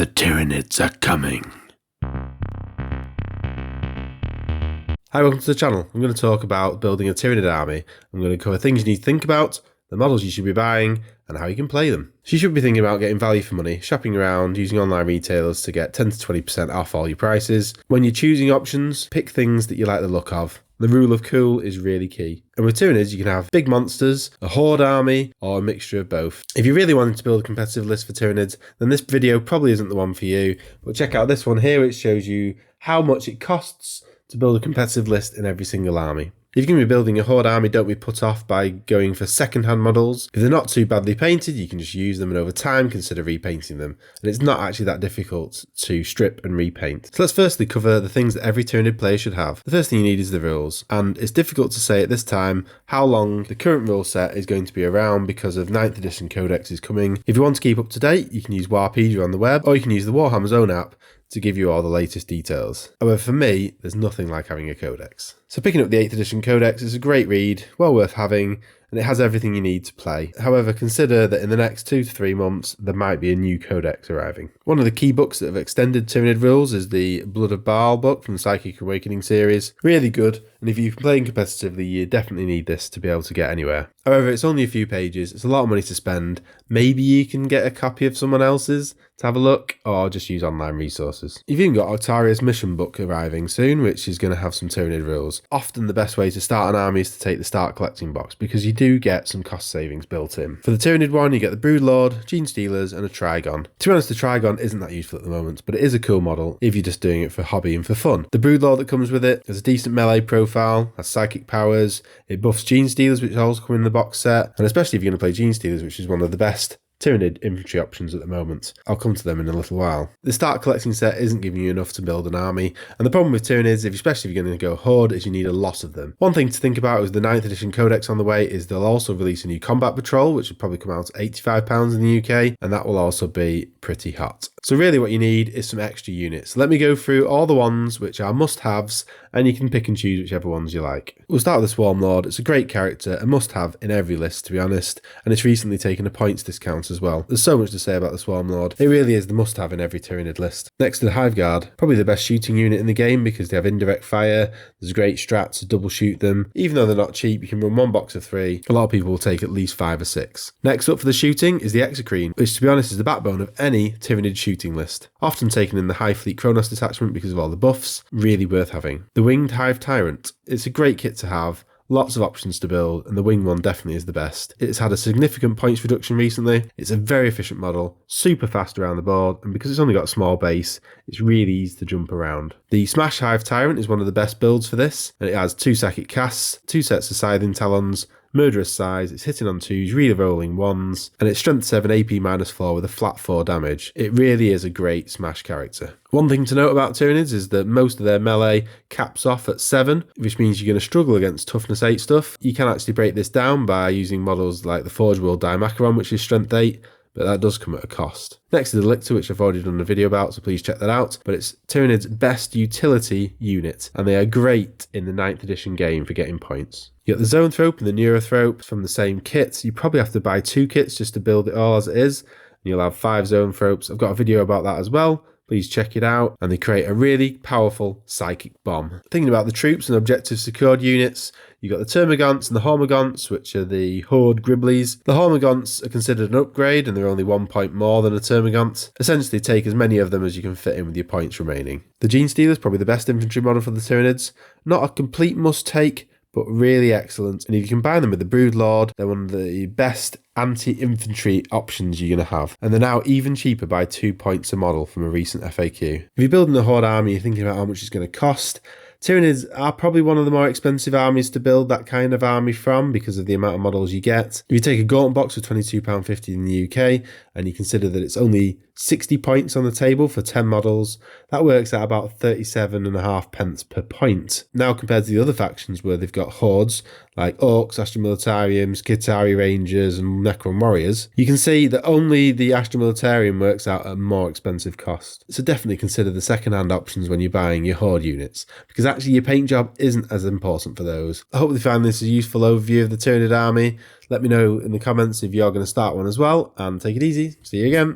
The Tyranids are coming. Hi, welcome to the channel. I'm going to talk about building a Tyranid army. I'm going to cover things you need to think about, the models you should be buying, and how you can play them. So you should be thinking about getting value for money, shopping around, using online retailers to get 10 to 20% off all your prices. When you're choosing options, pick things that you like the look of. The rule of cool is really key. And with Tyranids, you can have big monsters, a horde army, or a mixture of both. If you're really wanting to build a competitive list for Tyranids, then this video probably isn't the one for you. But check out this one here, which shows you how much it costs to build a competitive list in every single army. If you're going to be building a horde army, don't be put off by going for second-hand models. If they're not too badly painted, you can just use them, and over time consider repainting them. And it's not actually that difficult to strip and repaint. So let's firstly cover the things that every Tyranid player should have. The first thing you need is the rules, and it's difficult to say at this time how long the current rule set is going to be around because of 9th edition codex is coming. If you want to keep up to date, you can use Warpedia on the web, or you can use the Warhammer's own app to give you all the latest details. However, for me, there's nothing like having a codex. So picking up the 8th edition codex is a great read, well worth having, and it has everything you need to play. However, consider that in the next 2 to 3 months, there might be a new codex arriving. One of the key books that have extended Tyranid rules is the Blood of Baal book from the Psychic Awakening series. Really good, and if you're playing competitively, you definitely need this to be able to get anywhere. However, it's only a few pages, it's a lot of money to spend. Maybe you can get a copy of someone else's to have a look, or just use online resources. You've even got Altaria's mission book arriving soon, which is going to have some Tyranid rules. Often the best way to start an army is to take the start collecting box, because you do get some cost savings built in. For the Tyranid one, you get the Broodlord, Gene Stealers, and a Trigon. To be honest, the Trigon isn't that useful at the moment, but it is a cool model if you're just doing it for hobby and for fun. The Broodlord that comes with it has a decent melee profile, has psychic powers, it buffs Gene Stealers, which also come in the box set, and especially if you're going to play Gene Stealers, which is one of the best Tyranid infantry options at the moment. I'll come to them in a little while. The start collecting set isn't giving you enough to build an army, and the problem with Tyranids, especially if you're going to go horde, is you need a lot of them. One thing to think about is the 9th edition codex on the way is they'll also release a new combat patrol, which will probably come out at £85 in the UK, and that will also be pretty hot. So really what you need is some extra units. Let me go through all the ones which are must-haves, and you can pick and choose whichever ones you like. We'll start with the Swarm Lord. It's a great character, a must-have in every list, to be honest, and it's recently taken a points discount as well. There's so much to say about the Swarm Lord. It really is the must-have in every Tyranid list. Next to the Hive Guard, probably the best shooting unit in the game because they have indirect fire, there's great strats to double shoot them. Even though they're not cheap, you can run one box of 3. A lot of people will take at least 5 or 6. Next up for the shooting is the Exocrine, which to be honest is the backbone of any Tyranid shooting list. Often taken in the High Fleet Kronos detachment because of all the buffs, really worth having. The Winged Hive Tyrant, it's a great kit to have. Lots of options to build, and the wing one definitely is the best. It's had a significant points reduction recently. It's a very efficient model, super fast around the board, and because it's only got a small base, it's really easy to jump around. The Smash Hive Tyrant is one of the best builds for this, and it has 2 psychic casts, 2 sets of Scything Talons, murderous size, it's hitting on 2s, really rolling 1s, and it's strength 7, AP -4 with a flat 4 damage. It really is a great Smash character. One thing to note about Tyranids is that most of their melee caps off at 7, which means you're going to struggle against toughness 8 stuff. You can actually break this down by using models like the Forge World Dimacaron, which is strength 8, but that does come at a cost. Next is the Lictor, which I've already done a video about, so please check that out. But it's Tyranid's best utility unit, and they are great in the 9th edition game for getting points. You got the Zoanthrope and the Neurothrope from the same kit. You probably have to buy 2 kits just to build it all as it is, and you'll have 5 Zoanthropes. I've got a video about that as well. Please check it out, and they create a really powerful psychic bomb. Thinking about the troops and objective secured units, you've got the Termagants and the Hormagaunts, which are the Horde Gribblies. The Hormagaunts are considered an upgrade, and they're only 1 point more than a Termagant. Essentially, take as many of them as you can fit in with your points remaining. The Gene Stealer is probably the best infantry model for the Tyranids. Not a complete must-take, but really excellent. And if you combine them with the Broodlord, they're one of the best anti-infantry options you're going to have. And they're now even cheaper by 2 points a model from a recent FAQ. If you're building a horde army, you're thinking about how much it's going to cost. Tyranids are probably one of the more expensive armies to build that kind of army from because of the amount of models you get. If you take a Gauntlet box for £22.50 in the UK and you consider that it's only 60 points on the table for 10 models, that works out about 37.5 pence per point. Now compared to the other factions where they've got hordes like Orcs, Astra Militariums, Kitari Rangers and Necron Warriors, you can see that only the Astra Militarium works out at a more expensive cost. So definitely consider the second-hand options when you're buying your horde units, because actually your paint job isn't as important for those. I hope you found this a useful overview of the Tyranid army. Let me know in the comments if you're going to start one as well, and take it easy. See you again.